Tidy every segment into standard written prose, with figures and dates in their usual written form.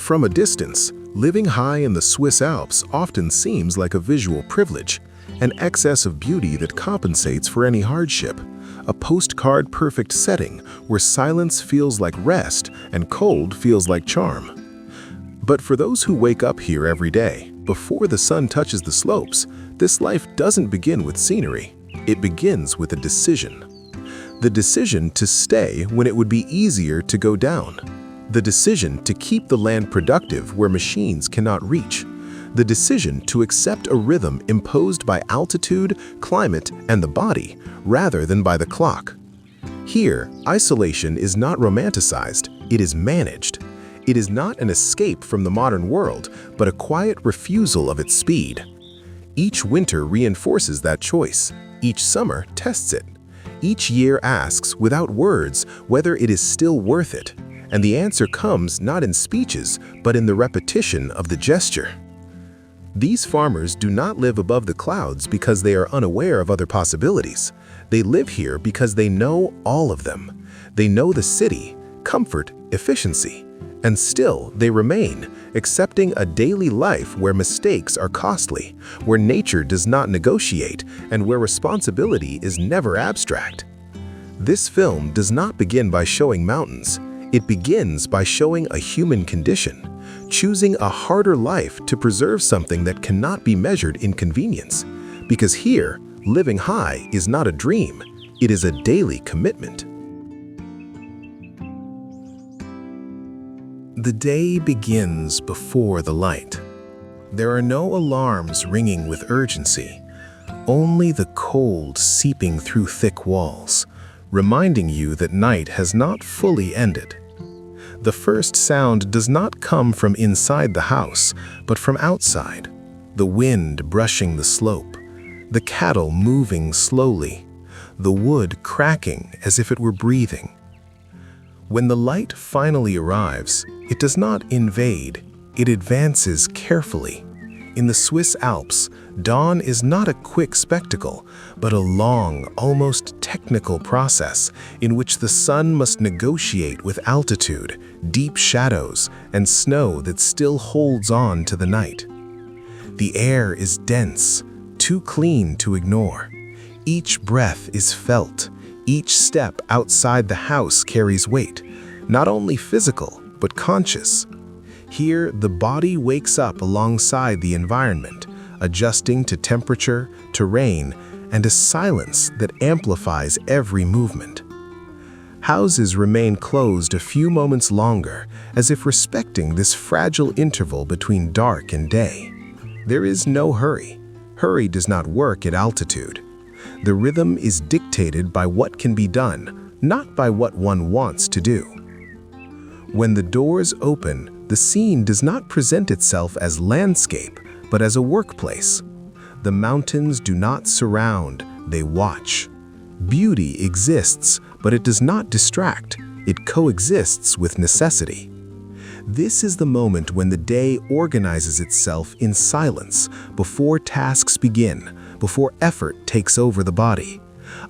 From a distance, living high in the Swiss Alps often seems like a visual privilege, an excess of beauty that compensates for any hardship, a postcard-perfect setting where silence feels like rest and cold feels like charm. But for those who wake up here every day, before the sun touches the slopes, this life doesn't begin with scenery. It begins with a decision. The decision to stay when it would be easier to go down. The decision to keep the land productive where machines cannot reach. The decision to accept a rhythm imposed by altitude, climate, and the body, rather than by the clock. Here, isolation is not romanticized, it is managed. It is not an escape from the modern world, but a quiet refusal of its speed. Each winter reinforces that choice. Each summer tests it. Each year asks, without words, whether it is still worth it. And the answer comes not in speeches, but in the repetition of the gesture. These farmers do not live above the clouds because they are unaware of other possibilities. They live here because they know all of them. They know the city, comfort, efficiency. And still, they remain, accepting a daily life where mistakes are costly, where nature does not negotiate, and where responsibility is never abstract. This film does not begin by showing mountains. It begins by showing a human condition, choosing a harder life to preserve something that cannot be measured in convenience. Because here, living high is not a dream, it is a daily commitment. The day begins before the light. There are no alarms ringing with urgency, only the cold seeping through thick walls, reminding you that night has not fully ended. The first sound does not come from inside the house, but from outside. The wind brushing the slope, the cattle moving slowly, the wood cracking as if it were breathing. When the light finally arrives, it does not invade, it advances carefully. In the Swiss Alps, dawn is not a quick spectacle, but a long, almost technical process in which the sun must negotiate with altitude, deep shadows, and snow that still holds on to the night. The air is dense, too clean to ignore. Each breath is felt. Each step outside the house carries weight, not only physical, but conscious. Here, the body wakes up alongside the environment, adjusting to temperature, terrain, and a silence that amplifies every movement. Houses remain closed a few moments longer, as if respecting this fragile interval between dark and day. There is no hurry. Hurry does not work at altitude. The rhythm is dictated by what can be done, not by what one wants to do. When the doors open, the scene does not present itself as landscape, but as a workplace. The mountains do not surround, they watch. Beauty exists, but it does not distract. It coexists with necessity. This is the moment when the day organizes itself in silence, before tasks begin, before effort takes over the body.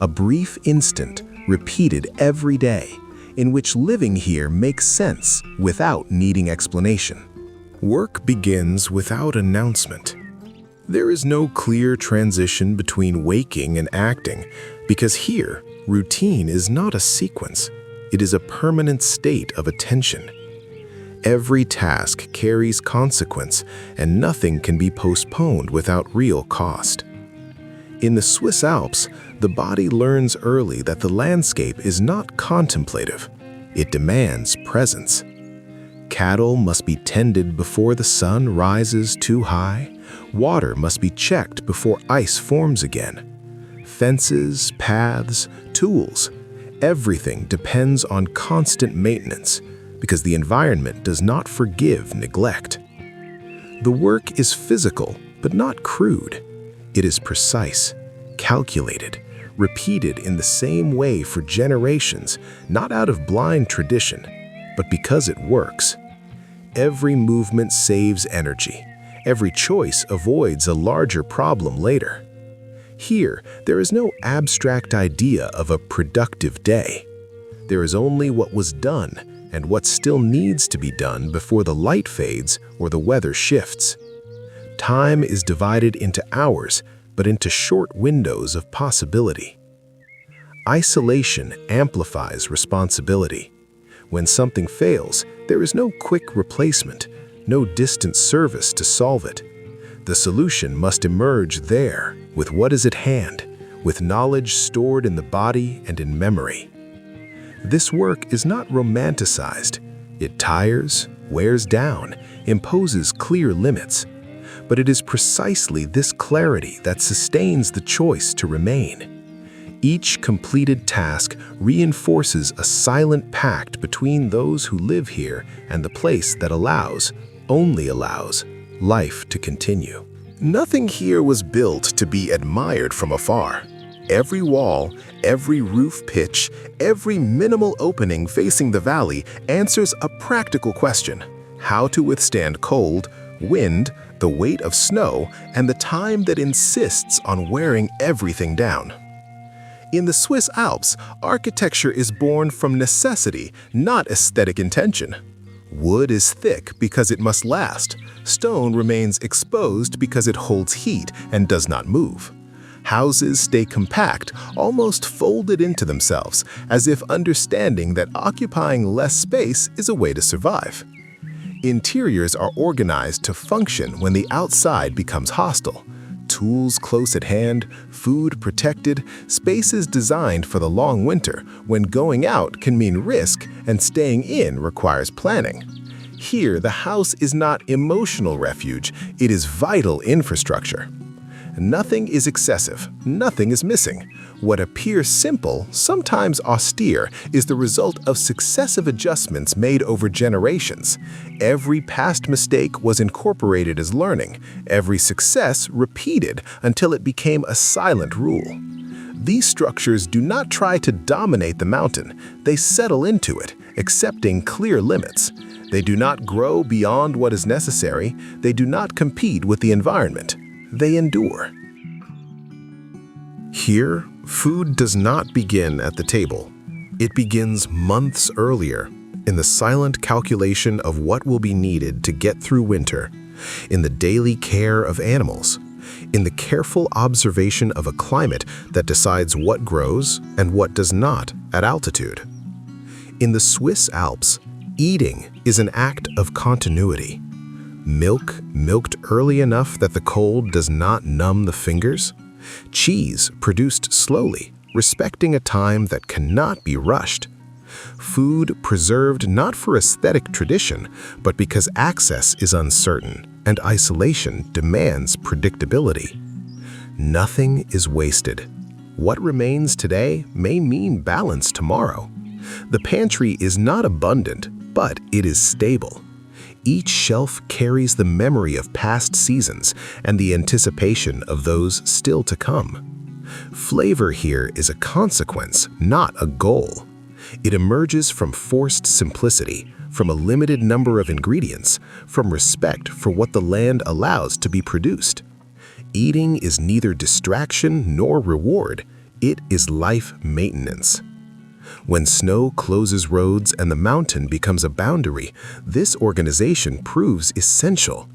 A brief instant, repeated every day, in which living here makes sense without needing explanation. Work begins without announcement. There is no clear transition between waking and acting, because here, routine is not a sequence. It is a permanent state of attention. Every task carries consequence, and nothing can be postponed without real cost. In the Swiss Alps, the body learns early that the landscape is not contemplative. It demands presence. Cattle must be tended before the sun rises too high. Water must be checked before ice forms again. Fences, paths, tools, everything depends on constant maintenance, because the environment does not forgive neglect. The work is physical, but not crude. It is precise, calculated, repeated in the same way for generations, not out of blind tradition, but because it works. Every movement saves energy. Every choice avoids a larger problem later. Here, there is no abstract idea of a productive day. There is only what was done, and what still needs to be done before the light fades or the weather shifts. Time is divided into hours, but into short windows of possibility. Isolation amplifies responsibility. When something fails, there is no quick replacement, no distant service to solve it. The solution must emerge there, with what is at hand, with knowledge stored in the body and in memory. This work is not romanticized. It tires, wears down, imposes clear limits. But it is precisely this clarity that sustains the choice to remain. Each completed task reinforces a silent pact between those who live here and the place that only allows, life to continue. Nothing here was built to be admired from afar. Every wall, every roof pitch, every minimal opening facing the valley answers a practical question: how to withstand cold, wind, the weight of snow, and the time that insists on wearing everything down. In the Swiss Alps, architecture is born from necessity, not aesthetic intention. Wood is thick because it must last. Stone remains exposed because it holds heat and does not move. Houses stay compact, almost folded into themselves, as if understanding that occupying less space is a way to survive. Interiors are organized to function when the outside becomes hostile. Tools close at hand, food protected, spaces designed for the long winter, when going out can mean risk and staying in requires planning. Here, the house is not emotional refuge, it is vital infrastructure. Nothing is excessive, nothing is missing. What appears simple, sometimes austere, is the result of successive adjustments made over generations. Every past mistake was incorporated as learning, every success repeated until it became a silent rule. These structures do not try to dominate the mountain, they settle into it, accepting clear limits. They do not grow beyond what is necessary, they do not compete with the environment. They endure. Here, food does not begin at the table. It begins months earlier, in the silent calculation of what will be needed to get through winter, in the daily care of animals, in the careful observation of a climate that decides what grows and what does not at altitude. In the Swiss Alps, eating is an act of continuity. Milk milked early enough that the cold does not numb the fingers. Cheese produced slowly, respecting a time that cannot be rushed. Food preserved not for aesthetic tradition, but because access is uncertain and isolation demands predictability. Nothing is wasted. What remains today may mean balance tomorrow. The pantry is not abundant, but it is stable. Each shelf carries the memory of past seasons and the anticipation of those still to come. Flavor here is a consequence, not a goal. It emerges from forced simplicity, from a limited number of ingredients, from respect for what the land allows to be produced. Eating is neither distraction nor reward, it is life maintenance. When snow closes roads and the mountain becomes a boundary, this organization proves essential.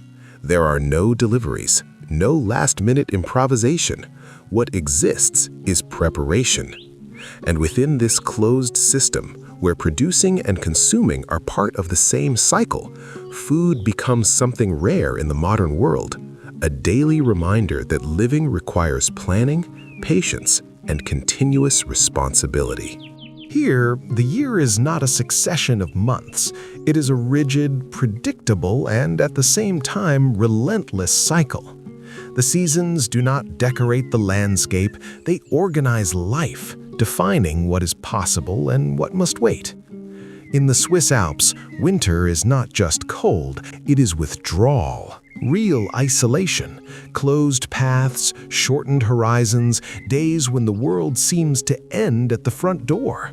There are no deliveries, no last-minute improvisation. What exists is preparation. And within this closed system, where producing and consuming are part of the same cycle, food becomes something rare in the modern world, a daily reminder that living requires planning, patience, and continuous responsibility. Here, the year is not a succession of months. It is a rigid, predictable, and at the same time relentless cycle. The seasons do not decorate the landscape, they organize life, defining what is possible and what must wait. In the Swiss Alps, winter is not just cold, it is withdrawal. Real isolation, closed paths, shortened horizons, days when the world seems to end at the front door.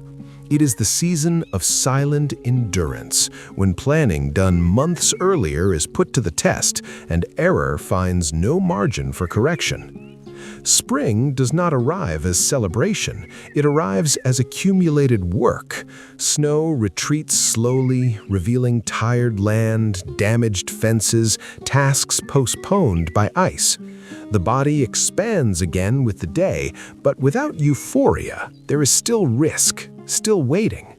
It is the season of silent endurance, when planning done months earlier is put to the test and error finds no margin for correction. Spring does not arrive as celebration, it arrives as accumulated work. Snow retreats slowly, revealing tired land, damaged fences, tasks postponed by ice. The body expands again with the day, but without euphoria, there is still risk, still waiting.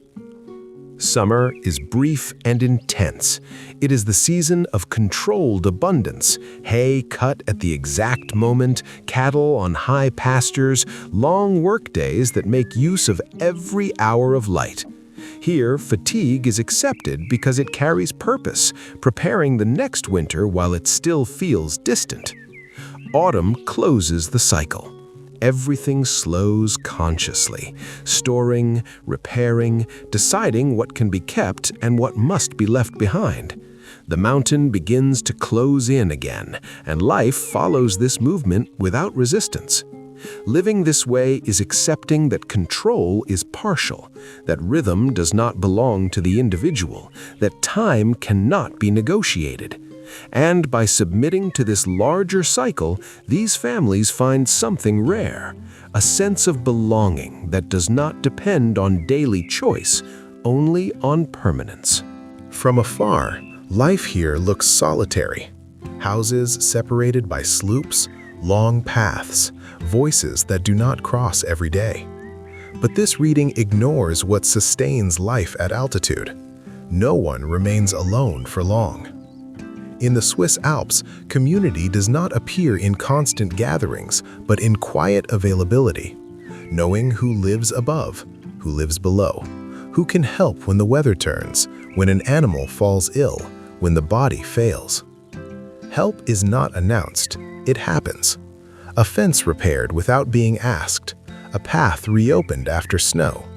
Summer is brief and intense. It is the season of controlled abundance, hay cut at the exact moment, cattle on high pastures, long workdays that make use of every hour of light. Here, fatigue is accepted because it carries purpose, preparing the next winter while it still feels distant. Autumn closes the cycle. Everything slows consciously, storing, repairing, deciding what can be kept and what must be left behind. The mountain begins to close in again, and life follows this movement without resistance. Living this way is accepting that control is partial, that rhythm does not belong to the individual, that time cannot be negotiated. And by submitting to this larger cycle, these families find something rare, a sense of belonging that does not depend on daily choice, only on permanence. From afar, life here looks solitary. Houses separated by sloops, long paths, voices that do not cross every day. But this reading ignores what sustains life at altitude. No one remains alone for long. In the Swiss Alps, community does not appear in constant gatherings, but in quiet availability, knowing who lives above, who lives below, who can help when the weather turns, when an animal falls ill, when the body fails. Help is not announced, it happens. A fence repaired without being asked, a path reopened after snow,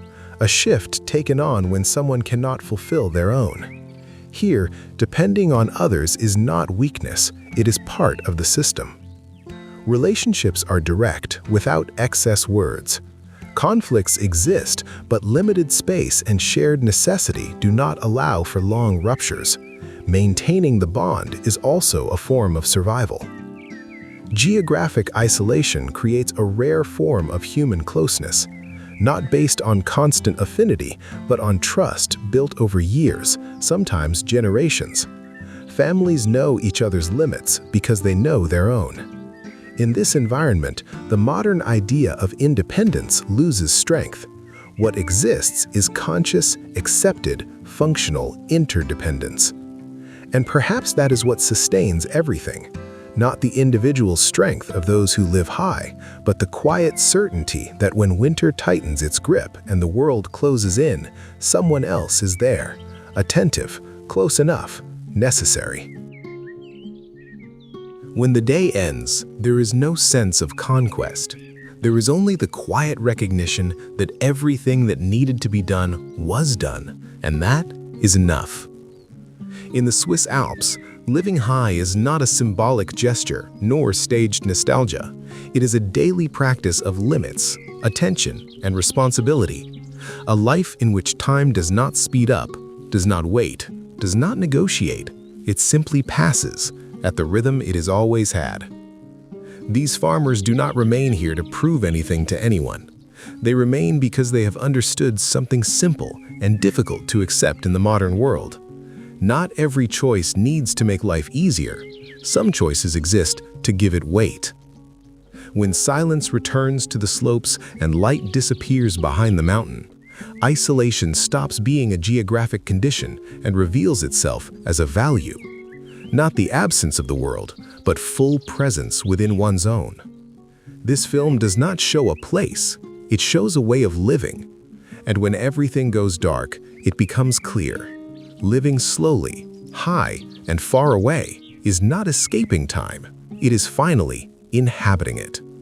a shift taken on when someone cannot fulfill their own. Here, depending on others is not weakness, it is part of the system. Relationships are direct, without excess words. Conflicts exist, but limited space and shared necessity do not allow for long ruptures. Maintaining the bond is also a form of survival. Geographic isolation creates a rare form of human closeness, not based on constant affinity, but on trust built over years, sometimes generations. Families know each other's limits because they know their own. In this environment, the modern idea of independence loses strength. What exists is conscious, accepted, functional interdependence. And perhaps that is what sustains everything. Not the individual strength of those who live high, but the quiet certainty that when winter tightens its grip and the world closes in, someone else is there, attentive, close enough, necessary. When the day ends, there is no sense of conquest. There is only the quiet recognition that everything that needed to be done was done, and that is enough. In the Swiss Alps, living high is not a symbolic gesture nor staged nostalgia. It is a daily practice of limits, attention, and responsibility. A life in which time does not speed up, does not wait, does not negotiate. It simply passes at the rhythm it has always had. These farmers do not remain here to prove anything to anyone. They remain because they have understood something simple and difficult to accept in the modern world. Not every choice needs to make life easier. Some choices exist to give it weight. When silence returns to the slopes and light disappears behind the mountain, isolation stops being a geographic condition and reveals itself as a value. Not the absence of the world, but full presence within one's own. This film does not show a place, it shows a way of living. And when everything goes dark, it becomes clear. Living slowly, high, and far away is not escaping time. It is finally inhabiting it.